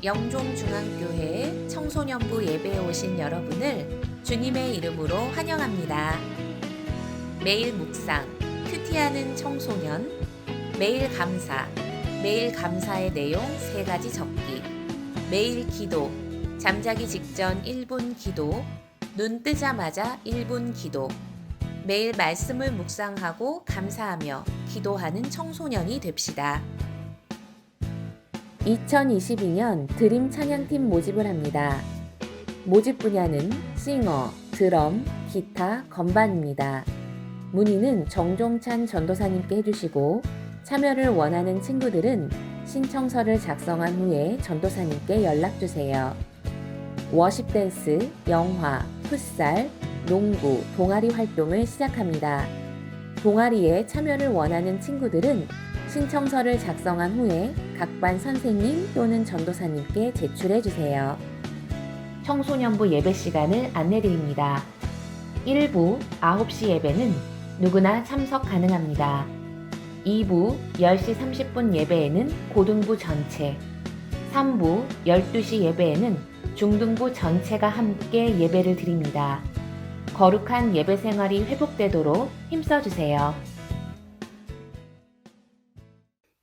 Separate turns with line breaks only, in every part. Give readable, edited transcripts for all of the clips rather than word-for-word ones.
영종중앙교회 청소년부 예배에 오신 여러분을 주님의 이름으로 환영합니다. 매일 묵상, 큐티하는 청소년, 매일 감사, 매일 감사의 내용 3가지 적기, 매일 기도, 잠자기 직전 1분 기도, 눈 뜨자마자 1분 기도, 매일 말씀을 묵상하고 감사하며 기도하는 청소년이 됩시다. 2022년 드림 찬양팀 모집을 합니다. 모집 분야는 싱어, 드럼, 기타, 건반입니다. 문의는 정종찬 전도사님께 해주시고 참여를 원하는 친구들은 신청서를 작성한 후에 전도사님께 연락주세요. 워십 댄스, 영화, 풋살, 농구, 동아리 활동을 시작합니다. 동아리에 참여를 원하는 친구들은 신청서를 작성한 후에 각 반 선생님 또는 전도사님께 제출해주세요. 청소년부 예배 시간을 안내드립니다. 1부 9시 예배는 누구나 참석 가능합니다. 2부 10시 30분 예배에는 고등부 전체, 3부 12시 예배에는 중등부 전체가 함께 예배를 드립니다. 거룩한 예배 생활이 회복되도록 힘써주세요.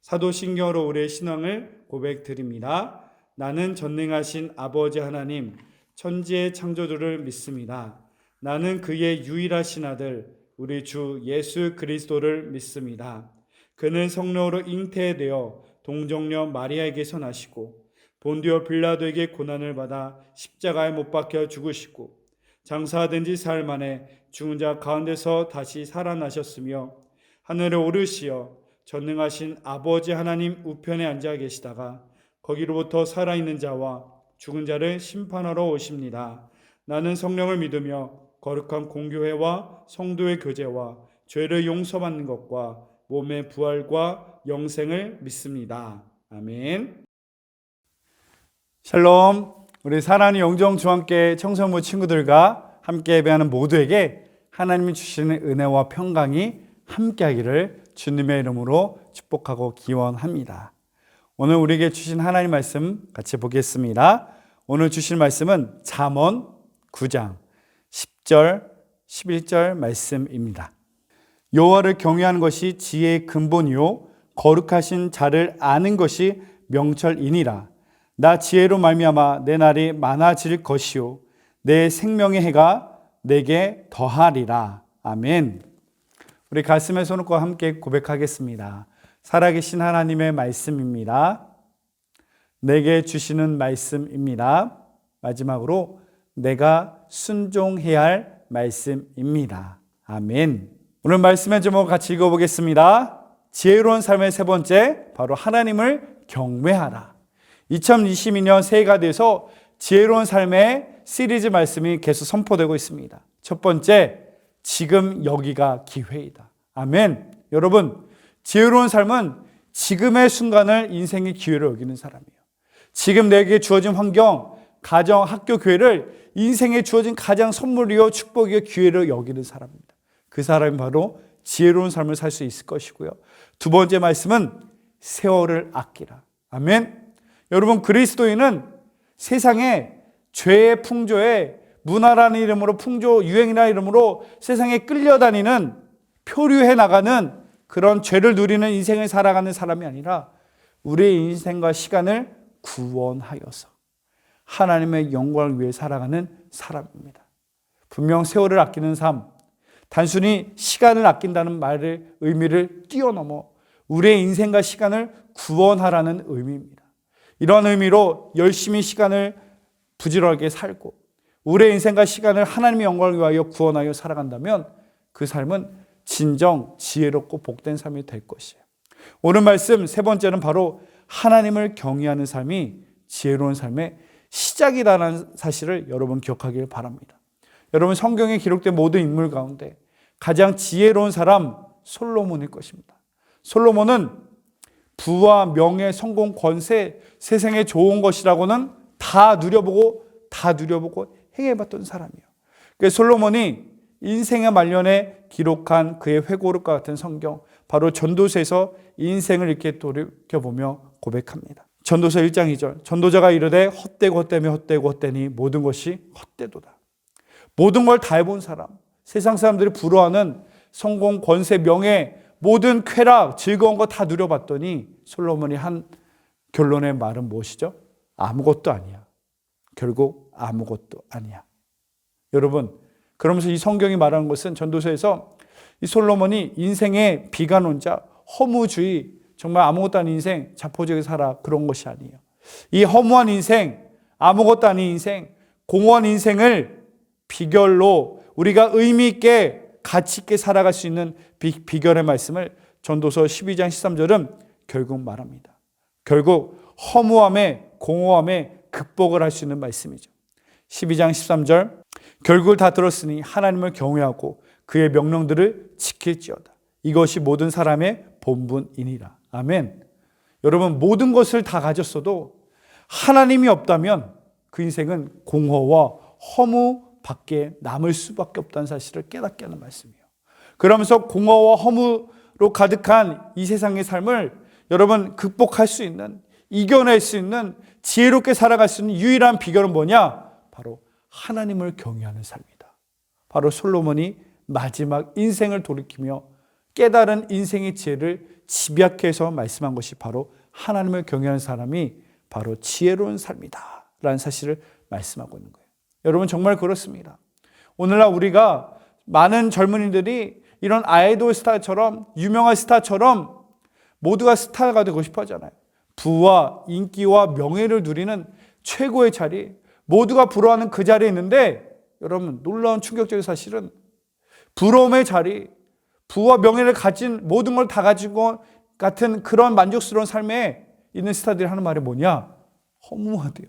사도신경으로 우리의 신앙을 고백드립니다. 나는 전능하신 아버지 하나님, 천지의 창조주를 믿습니다. 나는 그의 유일하신 아들, 우리 주 예수 그리스도를 믿습니다. 그는 성령으로 잉태되어 동정녀 마리아에게서 나시고 본디오 빌라도에게 고난을 받아 십자가에 못 박혀 죽으시고 장사된 지 사흘 만에 죽은 자 가운데서 다시 살아나셨으며 하늘에 오르시어 전능하신 아버지 하나님 우편에 앉아 계시다가 거기로부터 살아있는 자와 죽은 자를 심판하러 오십니다. 나는 성령을 믿으며 거룩한 공교회와 성도의 교제와 죄를 용서받는 것과 몸의 부활과 영생을 믿습니다. 아멘. 샬롬. 우리 사랑하는 영종중앙교회 청소년부 친구들과 함께 예배하는 모두에게 하나님이 주시는 은혜와 평강이 함께하기를 주님의 이름으로 축복하고 기원합니다. 오늘 우리에게 주신 하나님 말씀 같이 보겠습니다. 오늘 주신 말씀은 잠언 9장 10절 11절 말씀입니다. 여호와를 경외하는 것이 지혜의 근본이요 거룩하신 자를 아는 것이 명철이니라. 나 지혜로 말미암아 내 날이 많아질 것이요 내 생명의 해가 내게 더하리라. 아멘. 우리 가슴에 손을 얹고 함께 고백하겠습니다. 살아계신 하나님의 말씀입니다. 내게 주시는 말씀입니다. 마지막으로 내가 순종해야 할 말씀입니다. 아멘. 오늘 말씀의 제목 같이 읽어보겠습니다. 지혜로운 삶의 세 번째, 바로 하나님을 경외하라. 2022년 새해가 돼서 지혜로운 삶의 시리즈 말씀이 계속 선포되고 있습니다. 첫 번째, 지금 여기가 기회이다. 아멘. 여러분, 지혜로운 삶은 지금의 순간을 인생의 기회로 여기는 사람이에요. 지금 내게 주어진 환경, 가정, 학교, 교회를 인생에 주어진 가장 선물이요 축복이요 기회로 여기는 사람입니다. 그 사람이 바로 지혜로운 삶을 살 수 있을 것이고요. 두 번째 말씀은 세월을 아끼라. 아멘. 여러분, 그리스도인은 세상에 죄의 풍조에 문화라는 이름으로 풍조, 유행이라는 이름으로 세상에 끌려다니는 표류해 나가는 그런 죄를 누리는 인생을 살아가는 사람이 아니라 우리의 인생과 시간을 구원하여서 하나님의 영광을 위해 살아가는 사람입니다. 분명 세월을 아끼는 삶, 단순히 시간을 아낀다는 말의 의미를 뛰어넘어 우리의 인생과 시간을 구원하라는 의미입니다. 이런 의미로 열심히 시간을 부지런하게 살고 우리의 인생과 시간을 하나님의 영광을 위하여 구원하여 살아간다면 그 삶은 진정 지혜롭고 복된 삶이 될 것이에요. 오늘 말씀 세 번째는 바로 하나님을 경외하는 삶이 지혜로운 삶의 시작이라는 사실을 여러분 기억하길 바랍니다. 여러분, 성경에 기록된 모든 인물 가운데 가장 지혜로운 사람 솔로몬일 것입니다. 솔로몬은 부와 명예, 성공, 권세, 세상에 좋은 것이라고는 다 누려보고 행해봤던 사람이에요. 그래서 솔로몬이 인생의 말년에 기록한 그의 회고록과 같은 성경, 바로 전도서에서 인생을 이렇게 돌이켜보며 고백합니다. 전도서 1장 2절 전도자가 이르되 헛되고 헛되며 헛되고 헛되니 모든 것이 헛되도다. 모든 걸 다 해본 사람, 세상 사람들이 부러워하는 성공, 권세, 명예, 모든 쾌락, 즐거운 거 다 누려봤더니 솔로몬이 한 결론의 말은 무엇이죠? 아무것도 아니야. 결국 아무것도 아니야. 여러분, 그러면서 이 성경이 말하는 것은 전도서에서 이 솔로몬이 인생의 비관론자, 허무주의, 정말 아무것도 아닌 인생, 자포자기 살아, 그런 것이 아니에요. 이 허무한 인생, 아무것도 아닌 인생, 공허한 인생을 비결로 우리가 의미 있게 가치 있게 살아갈 수 있는 비결의 말씀을 전도서 12장 13절은 결국 말합니다. 결국 허무함에 공허함에 극복을 할 수 있는 말씀이죠. 12장 13절 결국을 다 들었으니 하나님을 경외하고 그의 명령들을 지킬지어다. 이것이 모든 사람의 본분이니라. 아멘. 여러분, 모든 것을 다 가졌어도 하나님이 없다면 그 인생은 공허와 허무밖에 남을 수밖에 없다는 사실을 깨닫게 하는 말씀이에요. 그러면서 공허와 허무로 가득한 이 세상의 삶을 여러분 극복할 수 있는, 이겨낼 수 있는, 지혜롭게 살아갈 수 있는 유일한 비결은 뭐냐? 바로 하나님을 경외하는 삶이다. 바로 솔로몬이 마지막 인생을 돌이키며 깨달은 인생의 지혜를 집약해서 말씀한 것이 바로 하나님을 경외하는 사람이 바로 지혜로운 삶이다 라는 사실을 말씀하고 있는 거예요. 여러분, 정말 그렇습니다. 오늘날 우리가 많은 젊은이들이 이런 아이돌 스타처럼, 유명한 스타처럼 모두가 스타가 되고 싶어 하잖아요. 부와 인기와 명예를 누리는 최고의 자리, 모두가 부러워하는 그 자리에 있는데, 여러분, 놀라운 충격적인 사실은 부러움의 자리, 부와 명예를 가진 모든 걸 다 가지고 같은 그런 만족스러운 삶에 있는 스타들이 하는 말이 뭐냐? 허무하대요.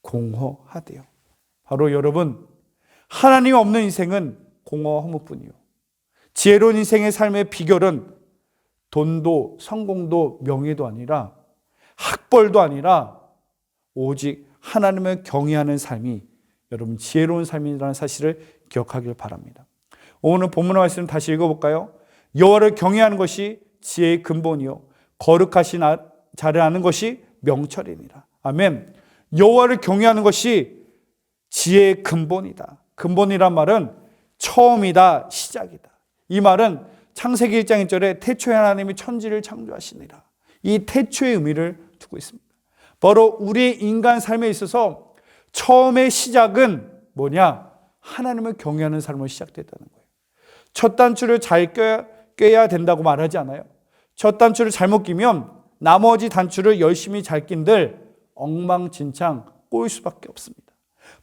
공허하대요. 바로 여러분, 하나님 없는 인생은 공허와 허무뿐이요. 지혜로운 인생의 삶의 비결은 돈도 성공도 명예도 아니라 학벌도 아니라 오직 하나님을 경외하는 삶이 여러분 지혜로운 삶이라는 사실을 기억하길 바랍니다. 오늘 본문의 말씀 다시 읽어볼까요? 여호와를 경외하는 것이 지혜의 근본이요 거룩하신 자를 아는 것이 명철이니라. 아멘. 여호와를 경외하는 것이 지혜의 근본이다. 근본이란 말은 처음이다, 시작이다. 이 말은 창세기 1장 1절에 태초에 하나님이 천지를 창조하시니라. 이 태초의 의미를 두고 있습니다. 바로 우리 인간 삶에 있어서 처음의 시작은 뭐냐? 하나님을 경외하는 삶으로 시작됐다는 거예요. 첫 단추를 잘 꿰야 된다고 말하지 않아요? 첫 단추를 잘못 끼면 나머지 단추를 열심히 잘 낀들 엉망진창 꼬일 수밖에 없습니다.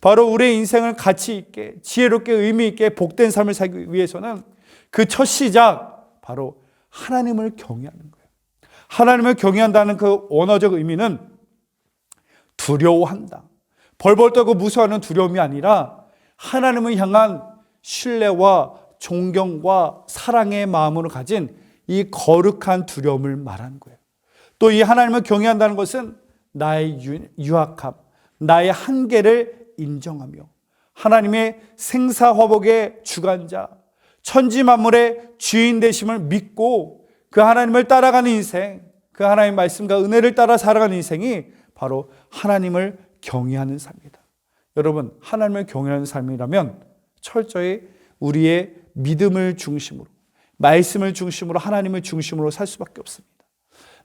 바로 우리의 인생을 가치 있게 지혜롭게 의미 있게 복된 삶을 살기 위해서는 그 첫 시작 바로 하나님을 경외하는 거예요. 하나님을 경외한다는 그 원어적 의미는 두려워한다. 벌벌 떨고 무서워하는 두려움이 아니라 하나님을 향한 신뢰와 존경과 사랑의 마음으로 가진 이 거룩한 두려움을 말하는 거예요. 또 이 하나님을 경외한다는 것은 나의 유약함, 나의 한계를 인정하며 하나님의 생사화복의 주관자, 천지 만물의 주인 되심을 믿고 그 하나님을 따라가는 인생, 그 하나님의 말씀과 은혜를 따라 살아가는 인생이 바로 하나님을 경외하는 삶이다. 여러분, 하나님을 경외하는 삶이라면 철저히 우리의 믿음을 중심으로, 말씀을 중심으로, 하나님을 중심으로 살 수밖에 없습니다.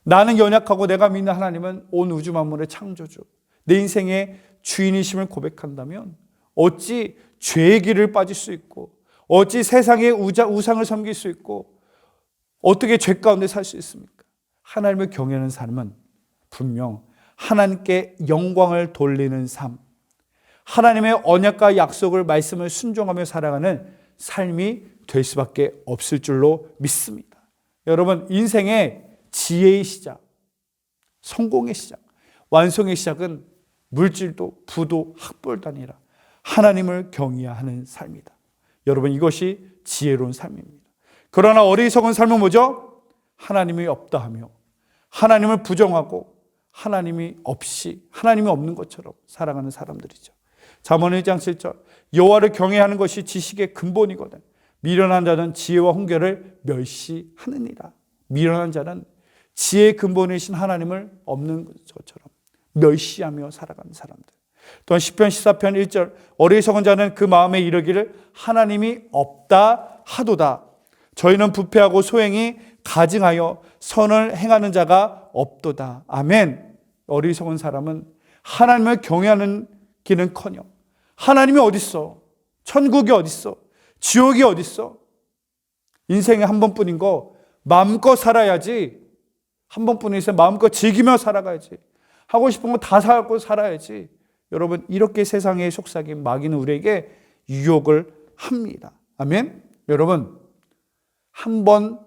나는 연약하고 내가 믿는 하나님은 온 우주 만물의 창조주, 내 인생의 주인이심을 고백한다면 어찌 죄의 길을 빠질 수 있고 어찌 세상의 우상을 섬길 수 있고 어떻게 죄 가운데 살 수 있습니까? 하나님을 경외하는 삶은 분명 하나님께 영광을 돌리는 삶, 하나님의 언약과 약속을 말씀을 순종하며 살아가는 삶이 될 수밖에 없을 줄로 믿습니다. 여러분, 인생의 지혜의 시작, 성공의 시작, 완성의 시작은 물질도 부도 학벌도 아니라 하나님을 경외하는 삶이다. 여러분, 이것이 지혜로운 삶입니다. 그러나 어리석은 삶은 뭐죠? 하나님이 없다 하며 하나님을 부정하고 하나님이 없는 것처럼 살아가는 사람들이죠. 잠언 1장 7절 여호와를 경외하는 것이 지식의 근본이거든 미련한 자는 지혜와 훈계를 멸시하느니라. 미련한 자는 지혜의 근본이신 하나님을 없는 것처럼 멸시하며 살아가는 사람들. 또한 시편 14편 1절 어리석은 자는 그 마음에 이르기를 하나님이 없다 하도다. 저희는 부패하고 소행이 가증하여 선을 행하는 자가 없도다. 아멘. 어리석은 사람은 하나님을 경외하는 길은커녕 하나님이 어딨어? 천국이 어딨어? 지옥이 어딨어? 인생에 한 번뿐인 거 마음껏 살아야지. 한 번뿐인 인생 마음껏 즐기며 살아가야지. 하고 싶은 거 다 하고 살아야지. 여러분, 이렇게 세상에 속삭인 마귀는 우리에게 유혹을 합니다. 아멘. 여러분, 한 번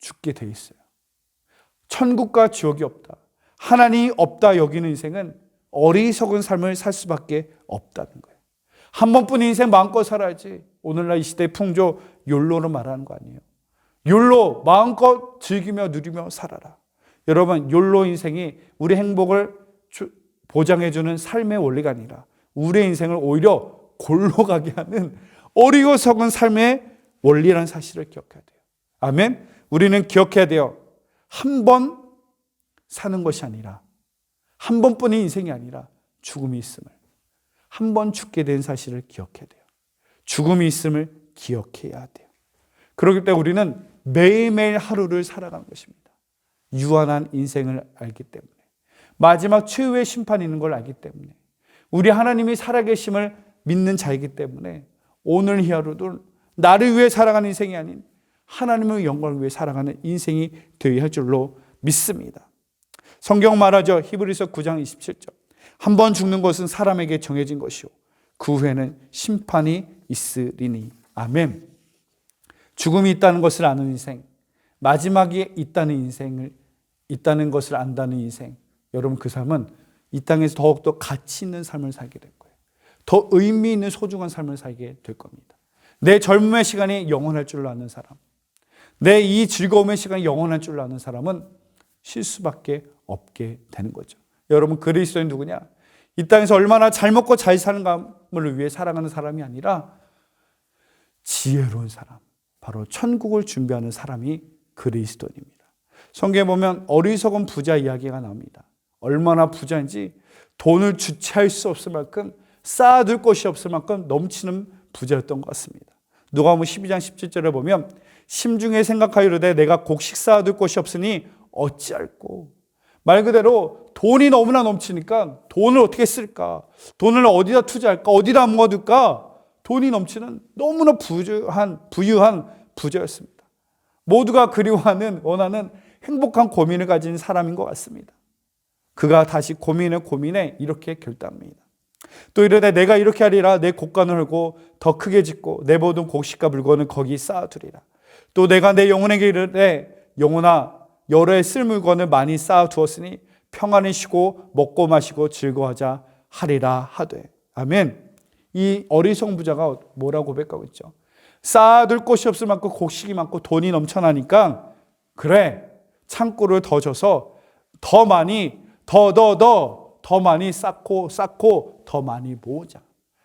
죽게 돼 있어요. 천국과 지옥이 없다, 하나님이 없다 여기는 인생은 어리석은 삶을 살 수밖에 없다는 거예요. 한 번뿐인 인생 마음껏 살아야지. 오늘날 이 시대의 풍조 욜로로 말하는 거 아니에요. 욜로, 마음껏 즐기며 누리며 살아라. 여러분, 욜로 인생이 우리 행복을 보장해주는 삶의 원리가 아니라 우리의 인생을 오히려 골로 가게 하는 어리석은 삶의 원리라는 사실을 기억해야 돼요. 아멘. 우리는 기억해야 돼요. 한 번 사는 것이 아니라, 한 번뿐인 인생이 아니라 죽음이 있음을, 한 번 죽게 된 사실을 기억해야 돼요. 죽음이 있음을 기억해야 돼요. 그렇기 때문에 우리는 매일매일 하루를 살아가는 것입니다. 유한한 인생을 알기 때문에, 마지막 최후의 심판이 있는 걸 알기 때문에, 우리 하나님이 살아계심을 믿는 자이기 때문에 오늘 이 하루도 나를 위해 살아가는 인생이 아닌 하나님의 영광을 위해 살아가는 인생이 되어야 할 줄로 믿습니다. 성경 말하죠. 히브리서 9장 27절. 한 번 죽는 것은 사람에게 정해진 것이요 그 후에는 심판이 있으리니. 아멘. 죽음이 있다는 것을 아는 인생, 마지막이 있다는 것을 안다는 인생, 여러분 그 삶은 이 땅에서 더욱더 가치 있는 삶을 살게 될 거예요. 더 의미 있는 소중한 삶을 살게 될 겁니다. 내 젊음의 시간이 영원할 줄 아는 사람, 내 이 즐거움의 시간이 영원할 줄 아는 사람은 쉴 수밖에 없게 되는 거죠. 여러분, 그리스도인 누구냐? 이 땅에서 얼마나 잘 먹고 잘 사는 감을 위해 살아가는 사람이 아니라 지혜로운 사람, 바로 천국을 준비하는 사람이 그리스도인입니다. 성경에 보면 어리석은 부자 이야기가 나옵니다. 얼마나 부자인지 돈을 주체할 수 없을 만큼, 쌓아둘 곳이 없을 만큼 넘치는 부자였던 것 같습니다. 누가복음 12장 17절에 보면 심중에 생각하여 이르되 내가 곡식 쌓아둘 곳이 없으니 어찌할꼬. 말 그대로 돈이 너무나 넘치니까 돈을 어떻게 쓸까? 돈을 어디다 투자할까? 어디다 모아둘까? 돈이 넘치는 너무나 부유한 부자였습니다. 모두가 그리워하는, 원하는 행복한 고민을 가진 사람인 것 같습니다. 그가 다시 고민에 이렇게 결단합니다. 또 이르되 내가 이렇게 하리라. 내 곡간을 헐고 더 크게 짓고 내 모든 곡식과 물건을 거기 쌓아두리라. 또 내가 내 영혼에게 이르되 영혼아 여러 해 쓸 물건을 많이 쌓아두었으니 평안히 쉬고 먹고 마시고 즐거워하자 하리라 하되. 아멘. 이 어리석은 부자가 뭐라고 고백하고 있죠? 쌓아둘 곳이 없을 만큼 곡식이 많고 돈이 넘쳐나니까 그래, 창고를 더 줘서 더 많이 더 많이 쌓고 더 많이 모으자.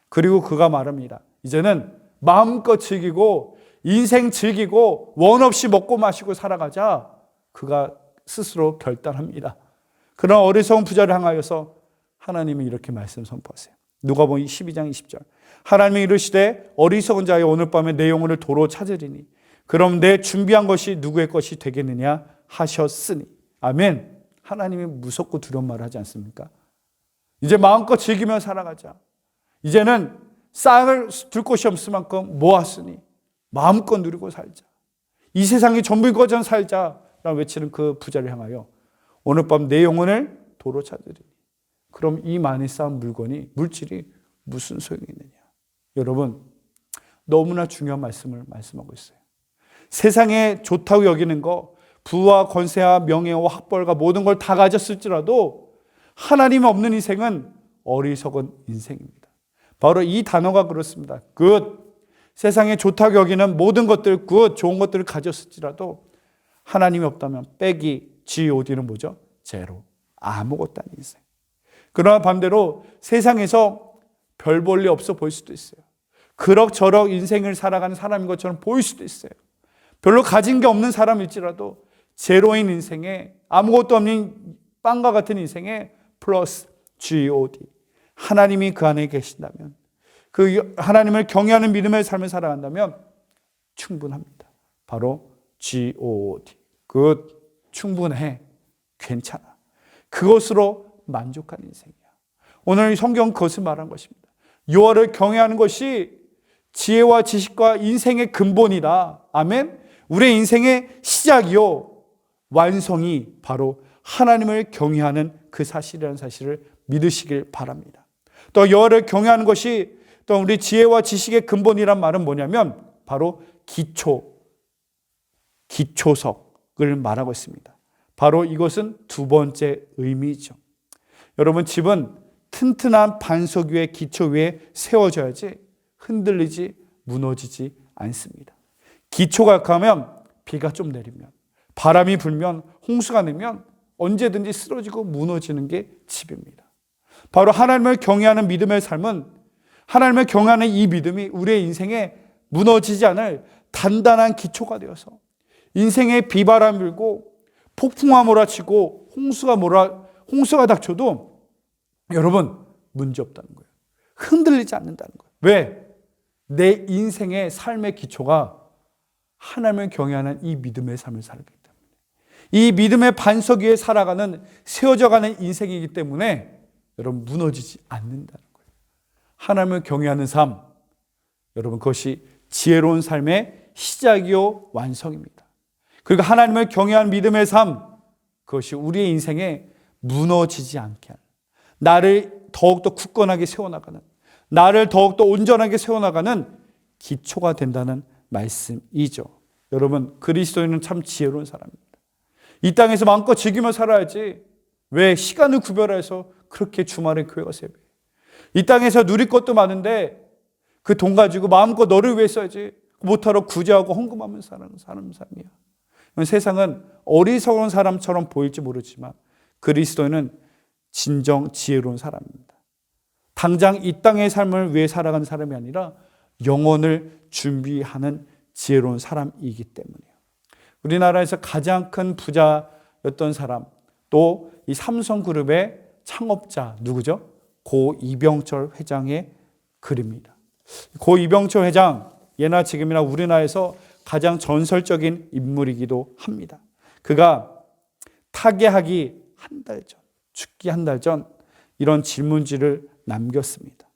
그리고 그가 말합니다. 이제는 마음껏 즐기고 인생 즐기고 원 없이 먹고 마시고 살아가자. 그가 스스로 결단합니다. 그런 어리석은 부자를 향하여서 하나님이 이렇게 말씀 선포하세요. 누가복음 12장 20절. 하나님이 이르시되 어리석은 자여 오늘 밤에 내 영혼을 도로 찾으리니 그럼 내 준비한 것이 누구의 것이 되겠느냐 하셨으니. 아멘. 하나님이 무섭고 두려운 말을 하지 않습니까? 이제 마음껏 즐기며 살아가자. 이제는 쌀을 둘 곳이 없을 만큼 모았으니 마음껏 누리고 살자. 이 세상이 전부인 것처럼 살자라고 외치는 그 부자를 향하여 오늘 밤 내 영혼을 도로 찾으리니 그럼 이 많이 쌓은 물질이 무슨 소용이 있느냐. 여러분, 너무나 중요한 말씀을 말씀하고 있어요. 세상에 좋다고 여기는 거, 부와 권세와 명예와 학벌과 모든 걸 다 가졌을지라도 하나님 없는 인생은 어리석은 인생입니다. 바로 이 단어가 그렇습니다. good. 세상에 좋다고 여기는 모든 것들, good, 좋은 것들을 가졌을지라도 하나님이 없다면 빼기, god는 뭐죠? 제로. 아무것도 아닌 인생. 그러나 반대로 세상에서 별 볼 일 없어 보일 수도 있어요. 그럭저럭 인생을 살아가는 사람인 것처럼 보일 수도 있어요. 별로 가진 게 없는 사람일지라도 제로인 인생에, 아무것도 없는 빵과 같은 인생에 플러스 God, 하나님이 그 안에 계신다면, 그 하나님을 경외하는 믿음의 삶을 살아간다면 충분합니다. 바로 God. 충분해. 괜찮아. 그것으로 만족한 인생이야. 오늘 성경 그것을 말한 것입니다. 여호와를 경외하는 것이 지혜와 지식과 인생의 근본이다. 아멘. 우리의 인생의 시작이요 완성이 바로 하나님을 경외하는 그 사실이라는 사실을 믿으시길 바랍니다. 또 여호와를 경외하는 것이 또 우리 지혜와 지식의 근본이란 말은 뭐냐면 바로 기초석을 말하고 있습니다. 바로 이것은 두 번째 의미죠. 여러분, 집은 튼튼한 반석 위에, 기초 위에 세워져야지 흔들리지 무너지지 않습니다. 기초가 약하면 비가 좀 내리면, 바람이 불면, 홍수가 내면 언제든지 쓰러지고 무너지는 게 집입니다. 바로 하나님을 경외하는 믿음의 삶은, 하나님을 경외하는 이 믿음이 우리의 인생에 무너지지 않을 단단한 기초가 되어서 인생에 비바람 불고 폭풍과 몰아치고 홍수가 닥쳐도 여러분 문제 없다는 거예요. 흔들리지 않는다는 거예요. 왜? 내 인생의 삶의 기초가 하나님을 경외하는 이 믿음의 삶을 살기 때문에, 이 믿음의 반석 위에 살아가는, 세워져가는 인생이기 때문에 여러분 무너지지 않는다는 거예요. 하나님을 경외하는 삶, 여러분 그것이 지혜로운 삶의 시작이요 완성입니다. 그리고 하나님을 경외하는 믿음의 삶, 그것이 우리의 인생에 무너지지 않게 하는, 나를 더욱더 굳건하게 세워나가는, 나를 더욱더 온전하게 세워나가는 기초가 된다는 말씀이죠. 여러분, 그리스도인은 참 지혜로운 사람입니다. 이 땅에서 마음껏 즐기며 살아야지 왜 시간을 구별해서 그렇게 주말에 교회 가서 예배해? 이 땅에서 누릴 것도 많은데 그 돈 가지고 마음껏 너를 위해 써야지 못하러 구제하고 헌금하면서 사는 삶이야. 세상은 어리석은 사람처럼 보일지 모르지만 그리스도인은 진정 지혜로운 사람입니다. 당장 이 땅의 삶을 위해 살아가는 사람이 아니라 영혼을 준비하는 지혜로운 사람이기 때문이에요. 우리나라에서 가장 큰 부자였던 사람, 또 이 삼성그룹의 창업자 누구죠? 고 이병철 회장의 글입니다. 고 이병철 회장, 예나 지금이나 우리나라에서 가장 전설적인 인물이기도 합니다. 그가 타계하기 한 달 전, 죽기 한 달 전 이런 질문지를 남겼습니다.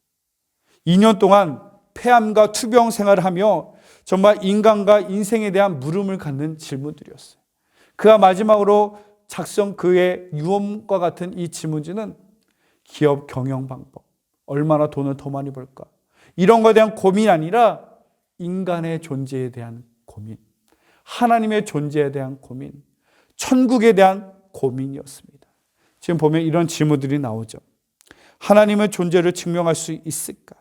2년 동안 폐암과 투병 생활을 하며 정말 인간과 인생에 대한 물음을 갖는 질문들이었어요. 그가 마지막으로 작성 그의 유언과 같은 이 질문지는 기업 경영 방법, 얼마나 돈을 더 많이 벌까, 이런 것에 대한 고민이 아니라 인간의 존재에 대한 고민, 하나님의 존재에 대한 고민, 천국에 대한 고민이었습니다. 지금 보면 이런 질문들이 나오죠. 하나님의 존재를 증명할 수 있을까?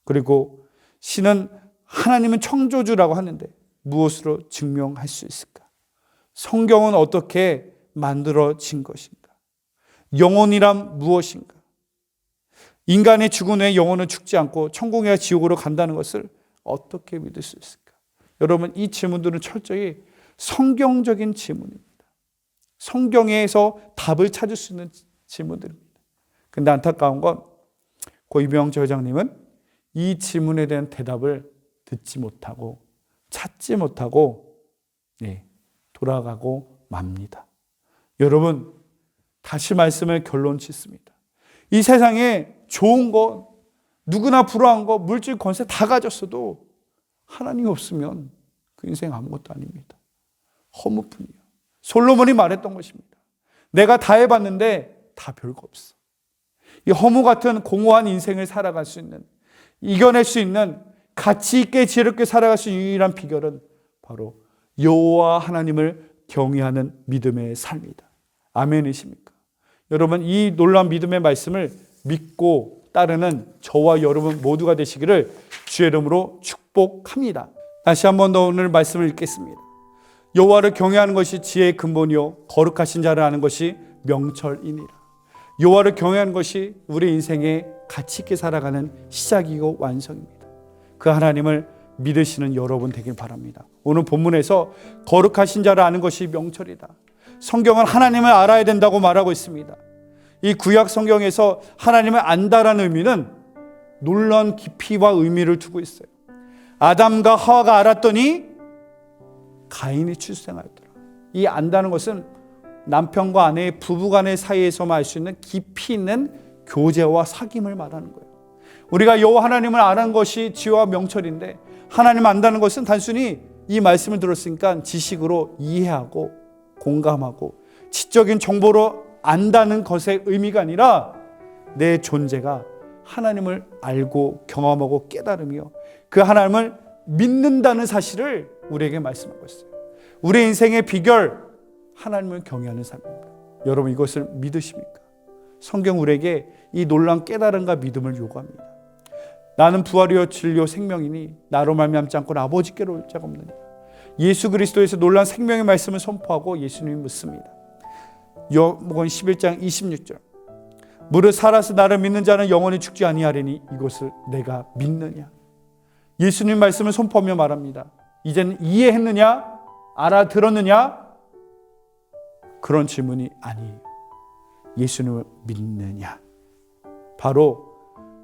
그리고 신은 하나님은 창조주라고 하는데 무엇으로 증명할 수 있을까? 성경은 어떻게 만들어진 것인가? 영혼이란 무엇인가? 인간이 죽은 후에 영혼은 죽지 않고 천국이나 지옥으로 간다는 것을 어떻게 믿을 수 있을까? 여러분, 이 질문들은 철저히 성경적인 질문입니다. 성경에서 답을 찾을 수 있는 질문들입니다. 그런데 안타까운 건 고 이병철 회장님은 이 질문에 대한 대답을 듣지 못하고 찾지 못하고 돌아가고 맙니다. 여러분, 다시 말씀을 결론 짓습니다. 이 세상에 좋은 것, 누구나 불우한 것, 물질 권세 다 가졌어도 하나님이 없으면 그 인생 아무것도 아닙니다. 허무뿐이에요. 솔로몬이 말했던 것입니다. 내가 다 해봤는데 다 별거 없어. 이 허무 같은 공허한 인생을 살아갈 수 있는, 이겨낼 수 있는, 가치 있게 지혜롭게 살아갈 수 있는 유일한 비결은 바로 여호와 하나님을 경외하는 믿음의 삶이다. 아멘이십니까? 여러분, 이 놀라운 믿음의 말씀을 믿고 따르는 저와 여러분 모두가 되시기를 주의 이름으로 축복합니다. 다시 한 번 더 오늘 말씀을 읽겠습니다. 여호와를 경외하는 것이 지혜의 근본이요 거룩하신 자를 아는 것이 명철이니라. 여호와를 경외하는 것이 우리 인생의 가치 있게 살아가는 시작이고 완성입니다. 그 하나님을 믿으시는 여러분 되길 바랍니다. 오늘 본문에서 거룩하신 자를 아는 것이 명철이다. 성경은 하나님을 알아야 된다고 말하고 있습니다. 이 구약 성경에서 하나님을 안다라는 의미는 놀라운 깊이와 의미를 두고 있어요. 아담과 하와가 알았더니 가인이 출생하였더라. 이 안다는 것은 남편과 아내의 부부간의 사이에서만 알 수 있는 깊이 있는 교제와 사귐을 말하는 거예요. 우리가 여호와 하나님을 아는 것이 지혜와 명철인데, 하나님을 안다는 것은 단순히 이 말씀을 들었으니까 지식으로 이해하고 공감하고 지적인 정보로 안다는 것의 의미가 아니라 내 존재가 하나님을 알고 경험하고 깨달으며 그 하나님을 믿는다는 사실을 우리에게 말씀하고 있어요. 우리 인생의 비결, 하나님을 경외하는 삶입니다. 여러분, 이것을 믿으십니까? 성경 우리에게 이 놀라운 깨달음과 믿음을 요구합니다. 나는 부활이요 진리요 생명이니 나로 말미암지 않고는 아버지께로 올 자가 없느니라. 예수 그리스도에서 놀라운 생명의 말씀을 선포하고 예수님이 묻습니다. 요한복음 11장 26절. 무릇 살아서 나를 믿는 자는 영원히 죽지 아니하리니 이것을 내가 믿느냐. 예수님 말씀을 선포하며 말합니다. 이제는 이해했느냐? 알아들었느냐? 그런 질문이 아니에요. 예수님을 믿느냐? 바로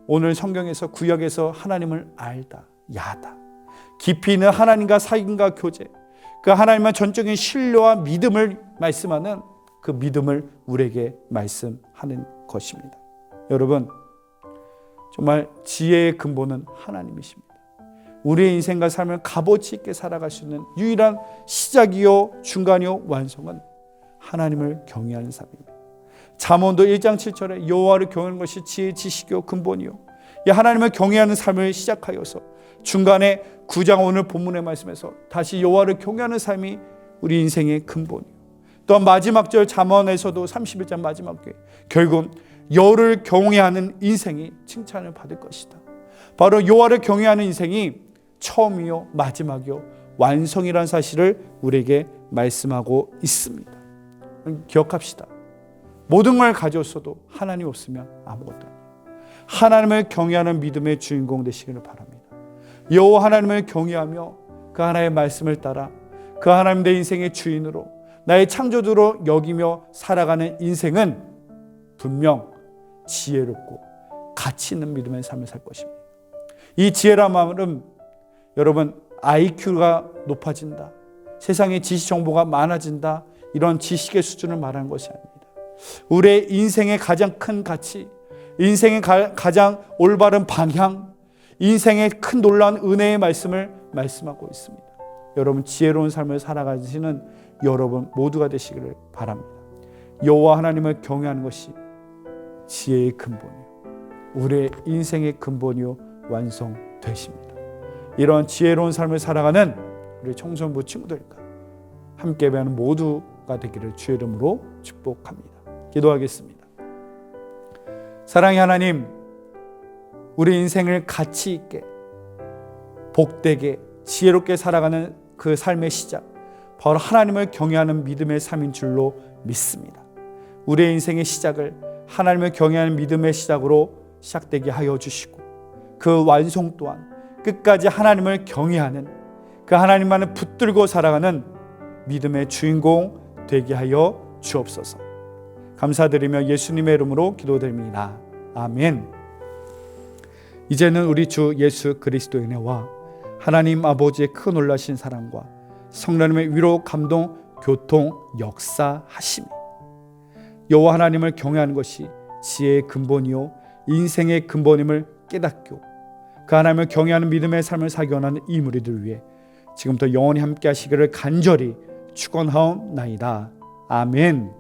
오늘 성경에서 구약에서 하나님을 알다, 야다, 깊이 있는 하나님과 사귐과 교제, 그 하나님의 전적인 신뢰와 믿음을 말씀하는 그 믿음을 우리에게 말씀하는 것입니다. 여러분, 정말 지혜의 근본은 하나님이십니다. 우리의 인생과 삶을 값어치 있게 살아갈 수 있는 유일한 시작이요 중간이요 완성은 하나님을 경외하는 삶입니다. 잠언도 1장 7절에 여호와를 경외하는 것이 지혜의 지식이요 근본이요. 이 하나님을 경외하는 삶을 시작하여서 중간에 9장 오늘 본문의 말씀에서 다시 여호와를 경외하는 삶이 우리 인생의 근본이요. 또한 마지막 절 잠언에서도 31장 마지막 절 결국 여호와를 경외하는 인생이 칭찬을 받을 것이다. 바로 여호와를 경외하는 인생이 처음이요 마지막이요 완성이라는 사실을 우리에게 말씀하고 있습니다. 기억합시다. 모든 걸 가졌어도 하나님 없으면 아무것도 아니에요. 하나님을 경외하는 믿음의 주인공 되시기를 바랍니다. 여호와 하나님을 경외하며 그 하나님의 말씀을 따라 그 하나님 내 인생의 주인으로 나의 창조주로 여기며 살아가는 인생은 분명 지혜롭고 가치 있는 믿음의 삶을 살 것입니다. 이 지혜란 말은 여러분 IQ가 높아진다, 세상에 지식 정보가 많아진다, 이런 지식의 수준을 말하는 것이 아닙니다. 우리의 인생의 가장 큰 가치, 인생의 가장 올바른 방향, 인생의 큰 놀라운 은혜의 말씀을 말씀하고 있습니다. 여러분, 지혜로운 삶을 살아가시는 여러분 모두가 되시기를 바랍니다. 여호와 하나님을 경외하는 것이 지혜의 근본이요, 우리의 인생의 근본이요 완성되십니다. 이런 지혜로운 삶을 살아가는 우리 청소년부 친구들과 함께 배우는 모두가 되기를 주의 이름으로 축복합니다. 기도하겠습니다. 사랑의 하나님, 우리 인생을 가치 있게 복되게 지혜롭게 살아가는 그 삶의 시작, 바로 하나님을 경외하는 믿음의 삶인 줄로 믿습니다. 우리의 인생의 시작을 하나님을 경외하는 믿음의 시작으로 시작되게 하여 주시고 그 완성 또한 끝까지 하나님을 경외하는 그 하나님만을 붙들고 살아가는 믿음의 주인공 되게 하여 주옵소서. 감사드리며 예수님의 이름으로 기도드립니다. 아멘. 이제는 우리 주 예수 그리스도의 은혜와 하나님 아버지의 큰 놀라신 사랑과 성령님의 위로 감동 교통 역사하심이 여호와 하나님을 경외하는 것이 지혜의 근본이요 인생의 근본임을 깨닫고 그 하나님을 경외하는 믿음의 삶을 살기 원하는 이 무리들 위해 지금부터 영원히 함께 하시기를 간절히 축원하옵나이다. 아멘.